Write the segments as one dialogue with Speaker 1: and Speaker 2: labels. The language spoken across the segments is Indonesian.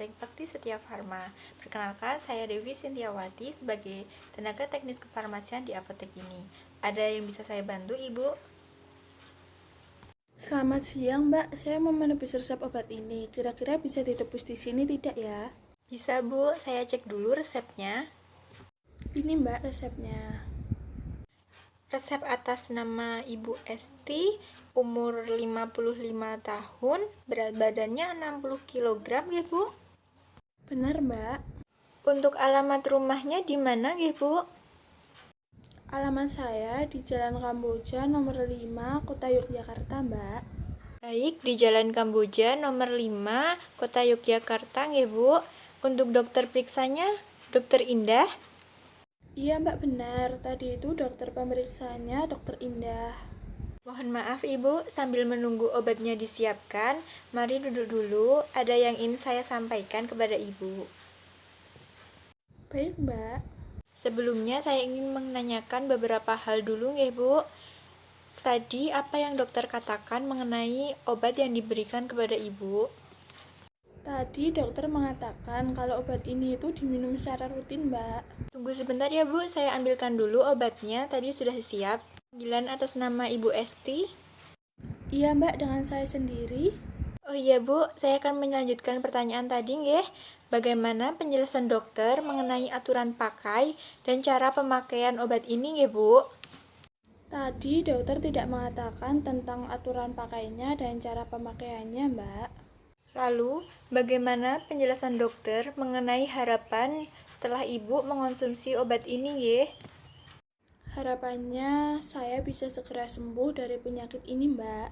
Speaker 1: Apotek Bakti Setia Farma. Perkenalkan, saya Devi Sintiawati sebagai tenaga teknis kefarmasian di apotek ini. Ada yang bisa saya bantu, Ibu?
Speaker 2: Selamat siang, Mbak. Saya mau menebus resep obat ini. Kira-kira bisa ditebus di sini tidak ya?
Speaker 1: Bisa, Bu. Saya cek dulu resepnya.
Speaker 2: Ini, Mbak, resepnya.
Speaker 1: Resep atas nama Ibu Esti, umur 55 tahun, berat badannya 60 kg, ya, Bu?
Speaker 2: Benar, Mbak.
Speaker 1: Untuk alamat rumahnya di mana, ya, Bu?
Speaker 2: Alamat saya di Jalan Kamboja nomor 5, Kota Yogyakarta, Mbak.
Speaker 1: Baik, di Jalan Kamboja nomor 5, Kota Yogyakarta, ya, Bu. Untuk dokter periksanya, Dokter Indah.
Speaker 2: Iya, Mbak, benar. Tadi itu dokter pemeriksanya Dokter Indah.
Speaker 1: Mohon maaf Ibu, sambil menunggu obatnya disiapkan, mari duduk dulu, ada yang ingin saya sampaikan kepada Ibu.
Speaker 2: Baik, Mbak.
Speaker 1: Sebelumnya saya ingin menanyakan beberapa hal dulu ya Bu. Tadi apa yang dokter katakan mengenai obat yang diberikan kepada Ibu?
Speaker 2: Tadi dokter mengatakan kalau obat ini itu diminum secara rutin, Mbak.
Speaker 1: Tunggu sebentar ya Bu, saya ambilkan dulu obatnya, tadi sudah siap. Panggilan atas nama Ibu Esti.
Speaker 2: Iya, Mbak, dengan saya sendiri.
Speaker 1: Oh iya Bu, saya akan melanjutkan pertanyaan tadi nggih. Bagaimana penjelasan dokter mengenai aturan pakai dan cara pemakaian obat ini nggih Bu?
Speaker 2: Tadi dokter tidak mengatakan tentang aturan pakainya dan cara pemakaiannya, Mbak.
Speaker 1: Lalu, bagaimana penjelasan dokter mengenai harapan setelah Ibu mengonsumsi obat ini nggih?
Speaker 2: Harapannya saya bisa segera sembuh dari penyakit ini, Mbak.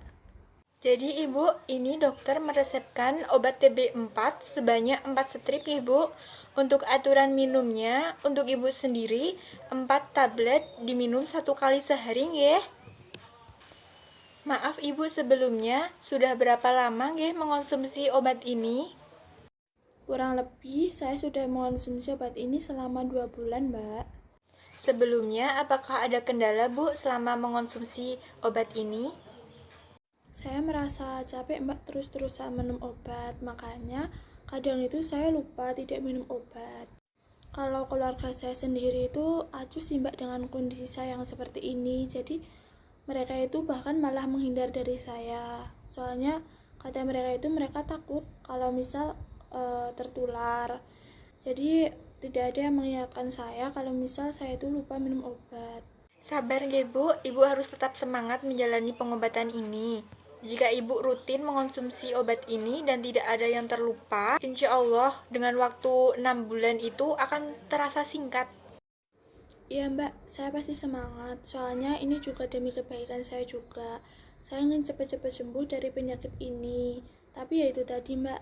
Speaker 1: Jadi Ibu, ini dokter meresepkan obat TB4 sebanyak 4 strip Ibu. Untuk aturan minumnya, untuk Ibu sendiri, 4 tablet diminum 1 kali sehari nggih. Maaf Ibu sebelumnya, sudah berapa lama nggih mengonsumsi obat ini?
Speaker 2: Kurang lebih saya sudah mengonsumsi obat ini selama 2 bulan, Mbak.
Speaker 1: Sebelumnya, apakah ada kendala Bu selama mengonsumsi obat ini?
Speaker 2: Saya merasa capek, Mbak, terus-terusan minum obat. Makanya kadang itu saya lupa tidak minum obat. Kalau keluarga saya sendiri itu acuh sih, Mbak, dengan kondisi saya yang seperti ini. Jadi mereka itu bahkan malah menghindar dari saya. Soalnya kata mereka itu mereka takut kalau misal tertular. Jadi tidak ada yang mengingatkan saya kalau misal saya itu lupa minum obat.
Speaker 1: Sabar nggih Bu, Ibu harus tetap semangat menjalani pengobatan ini. Jika Ibu rutin mengonsumsi obat ini dan tidak ada yang terlupa, insya Allah dengan waktu 6 bulan itu akan terasa singkat.
Speaker 2: Iya, Mbak, saya pasti semangat. Soalnya ini juga demi kebaikan saya juga. Saya ingin cepat-cepat sembuh dari penyakit ini. Tapi ya itu tadi, Mbak,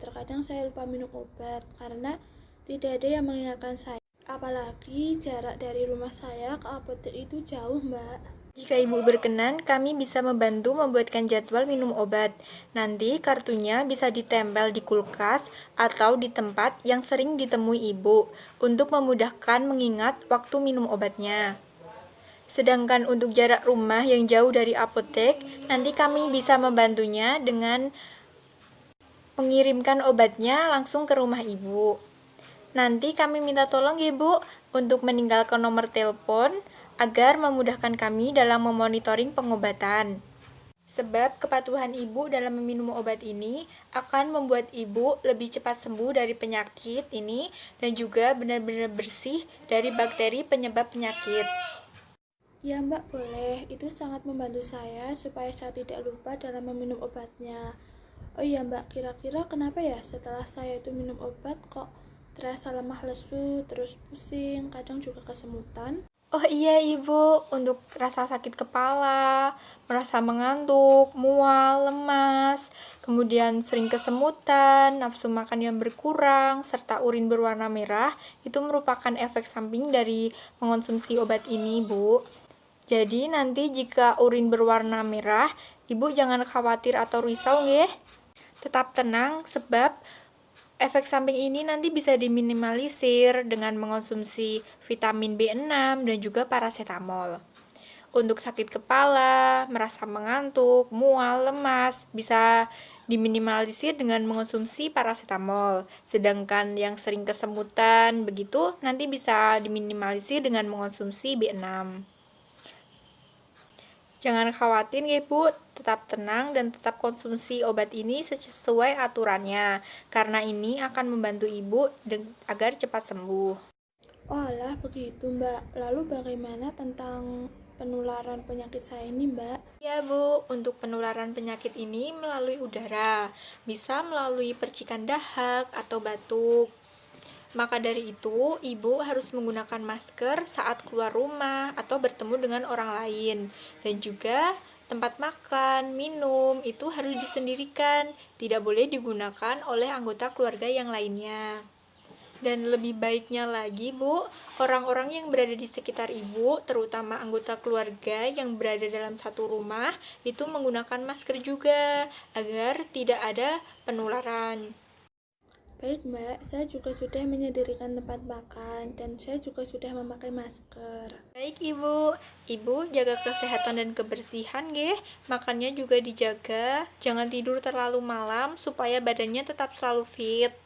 Speaker 2: terkadang saya lupa minum obat karena tidak ada yang mengingatkan saya. Apalagi jarak dari rumah saya ke apotek itu jauh, Mbak.
Speaker 1: Jika Ibu berkenan, kami bisa membantu membuatkan jadwal minum obat. Nanti kartunya bisa ditempel di kulkas atau di tempat yang sering ditemui Ibu untuk memudahkan mengingat waktu minum obatnya. Sedangkan untuk jarak rumah yang jauh dari apotek, nanti kami bisa membantunya dengan mengirimkan obatnya langsung ke rumah Ibu. Nanti kami minta tolong Ibu untuk meninggalkan nomor telepon agar memudahkan kami dalam memonitoring pengobatan. Sebab kepatuhan Ibu dalam meminum obat ini akan membuat Ibu lebih cepat sembuh dari penyakit ini dan juga benar-benar bersih dari bakteri penyebab penyakit.
Speaker 2: Ya, Mbak, boleh. Itu sangat membantu saya supaya saya tidak lupa dalam meminum obatnya. Oh iya, Mbak, kira-kira kenapa ya setelah saya itu minum obat kok terasa lemah lesu, terus pusing, kadang juga kesemutan?
Speaker 1: Oh iya Ibu, untuk rasa sakit kepala, merasa mengantuk, mual, lemas, kemudian sering kesemutan, nafsu makan yang berkurang, serta urin berwarna merah, itu merupakan efek samping dari mengonsumsi obat ini, Bu. Jadi nanti jika urin berwarna merah, Ibu jangan khawatir atau risau nggih. Tetap tenang sebab efek samping ini nanti bisa diminimalisir dengan mengonsumsi vitamin B6 dan juga paracetamol. Untuk sakit kepala, merasa mengantuk, mual, lemas, bisa diminimalisir dengan mengonsumsi paracetamol. Sedangkan yang sering kesemutan begitu nanti bisa diminimalisir dengan mengonsumsi B6. Jangan khawatir ya Bu, tetap tenang dan tetap konsumsi obat ini sesuai aturannya, karena ini akan membantu Ibu agar cepat sembuh.
Speaker 2: Oh alah begitu Mbak. Lalu bagaimana tentang penularan penyakit saya ini Mbak?
Speaker 1: Ya Bu, untuk penularan penyakit ini melalui udara, bisa melalui percikan dahak atau batuk. Maka dari itu, Ibu harus menggunakan masker saat keluar rumah atau bertemu dengan orang lain. Dan juga tempat makan, minum, itu harus disendirikan, tidak boleh digunakan oleh anggota keluarga yang lainnya. Dan lebih baiknya lagi Bu, orang-orang yang berada di sekitar Ibu, terutama anggota keluarga yang berada dalam satu rumah, itu menggunakan masker juga, agar tidak ada penularan.
Speaker 2: Baik Mbak, saya juga sudah menyendirikan tempat makan dan saya juga sudah memakai masker.
Speaker 1: Baik Ibu jaga kesehatan dan kebersihan nggih, makannya juga dijaga, jangan tidur terlalu malam supaya badannya tetap selalu fit.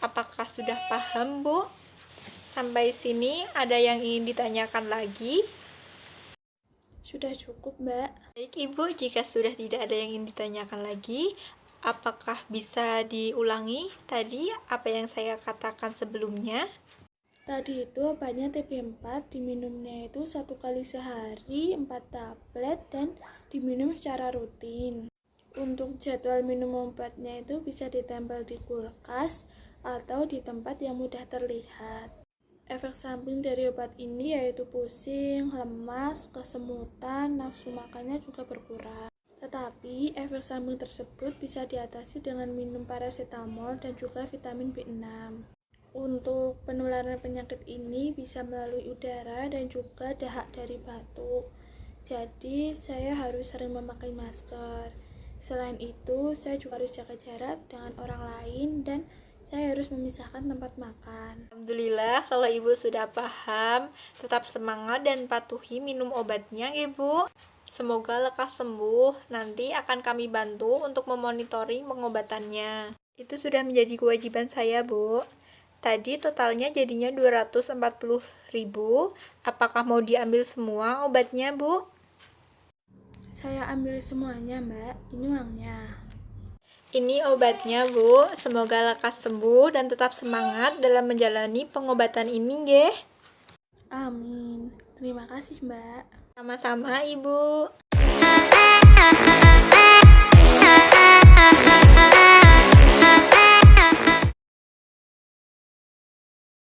Speaker 1: Apakah sudah paham, Bu? Sampai sini ada yang ingin ditanyakan lagi?
Speaker 2: Sudah cukup, Mbak.
Speaker 1: Baik, Ibu, jika sudah tidak ada yang ingin ditanyakan lagi, apakah bisa diulangi tadi apa yang saya katakan sebelumnya?
Speaker 2: Tadi itu obatnya TB4, diminumnya itu 1 kali sehari, 4 tablet, dan diminum secara rutin. Untuk jadwal minum obatnya itu bisa ditempel di kulkas atau di tempat yang mudah terlihat. Efek samping dari obat ini yaitu pusing, lemas, kesemutan, nafsu makannya juga berkurang. Tetapi efek samping tersebut bisa diatasi dengan minum paracetamol dan juga vitamin B6. Untuk penularan penyakit ini bisa melalui udara dan juga dahak dari batuk. Jadi saya harus sering memakai masker. Selain itu, saya juga harus jaga jarak dengan orang lain dan saya harus memisahkan tempat makan.
Speaker 1: Alhamdulillah kalau Ibu sudah paham, tetap semangat dan patuhi minum obatnya ya Bu. Semoga lekas sembuh, nanti akan kami bantu untuk memonitoring pengobatannya. Itu sudah menjadi kewajiban saya Bu. Tadi totalnya jadinya 240.000. Apakah mau diambil semua obatnya Bu?
Speaker 2: Saya ambil semuanya Mbak, ini uangnya.
Speaker 1: Ini obatnya Bu, semoga lekas sembuh dan tetap semangat dalam menjalani pengobatan ini nggih.
Speaker 2: Amin. Terima kasih Mbak.
Speaker 1: Sama-sama Ibu.